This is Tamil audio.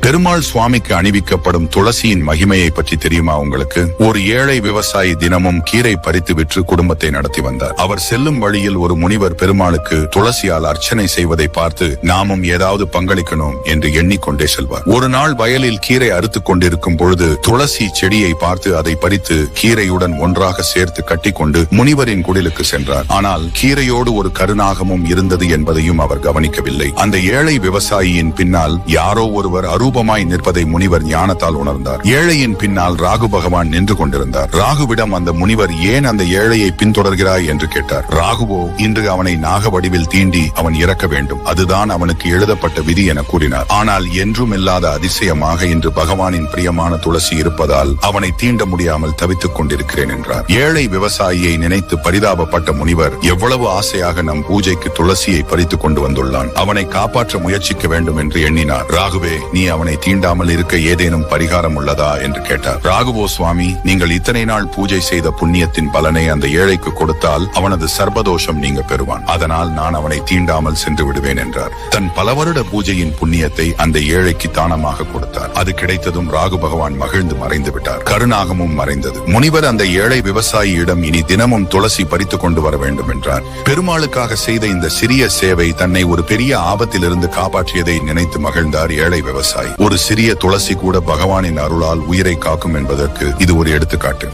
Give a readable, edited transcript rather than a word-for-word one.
பெருமாள் சுவாமிக்கு அணிவிக்கப்படும் துளசியின் மகிமையை பற்றி தெரியுமா உங்களுக்கு? ஒரு ஏழை விவசாயி தினமும் கீரை பறித்து விற்று குடும்பத்தை நடத்தி வந்தார். அவர் செல்லும் வழியில் ஒரு முனிவர் பெருமாளுக்கு துளசியால் அர்ச்சனை செய்வதை பார்த்து நாமும் ஏதாவது பங்களிக்கணும் என்று எண்ணிக்கொண்டே செல்வார். ஒரு நாள் வயலில் கீரை அறுத்துக் கொண்டிருக்கும் பொழுது துளசி செடியை பார்த்து அதை பறித்து கீரையுடன் ஒன்றாக சேர்த்து கட்டிக்கொண்டு முனிவரின் குடிலுக்கு சென்றார். ஆனால் கீரையோடு ஒரு கருநாகமும் இருந்தது என்பதையும் அவர் கவனிக்கவில்லை. அந்த ஏழை விவசாயியின் பின்னால் யாரோ ஒருவர் அரூபமாய் நிற்பதை முனிவர் ஞானத்தால் உணர்ந்தார். ஏழையின் பின்னால் ராகு பகவான் நின்று கொண்டிருந்தார். ராகுவிடம் அந்த முனிவர் ஏன் அந்த ஏழையை பின்தொடர்கிறாய் என்று கேட்டார். ராகுவோ இன்று அவனை நாக வடிவில் தீண்டி அவன் இறக்க வேண்டும், அதுதான் அவனுக்கு எழுதப்பட்ட விதி என கூறினார். ஆனால் என்றும் இல்லாத அதிசயமாக இன்று பகவானின் பிரியமான துளசி இருப்பதால் அவனை தீண்ட முடியாமல் தவித்துக் கொண்டிருக்கிறேன் என்றார். ஏழை விவசாயியை நினைத்து பரிதாபப்பட்ட முனிவர் எவ்வளவு ஆசையாக நம் பூஜைக்கு துளசியை பறித்து கொண்டு வந்துள்ளான், அவனை காப்பாற்ற முயற்சிக்க வேண்டும் என்று எண்ணினார். ராகுவே, நீ அவனை தீண்டாமல் இருக்க ஏதேனும் பரிகாரம் உள்ளதா என்று கேட்டார். ராகுவோ, சுவாமி, நீங்கள் இத்தனை நாள் பூஜை செய்த புண்ணியத்தின் பலனை அந்த ஏழைக்கு கொடுத்தால் அவனது சர்பதோஷம் நீங்க பெறுவான், அதனால் நான் அவனை தீண்டாமல் சென்று விடுவேன் என்றார். தன் பல வருட பூஜையின் புண்ணியத்தை அந்த ஏழைக்கு தானமாக கொடுத்தார். அது கிடைத்ததும் ராகு பகவான் மகிழ்ந்து மறைந்து விட்டார். கருநாகமும் மறைந்தது. முனிவர் அந்த ஏழை விவசாயியிடம் இனி தினமும் துளசி பறித்து கொண்டு வர வேண்டும் என்றார். பெருமாளுக்காக செய்த இந்த சிறிய சேவை தன்னை ஒரு பெரிய ஆபத்திலிருந்து காப்பாற்றியதை நினைத்து மகிழ்ந்தார் ஏழை விவசாயி. ஒரு சிறிய துளசி கூட பகவானின் அருளால் உயிரை காக்கும் என்பதற்கு இது ஒரு எடுத்துக்காட்டு.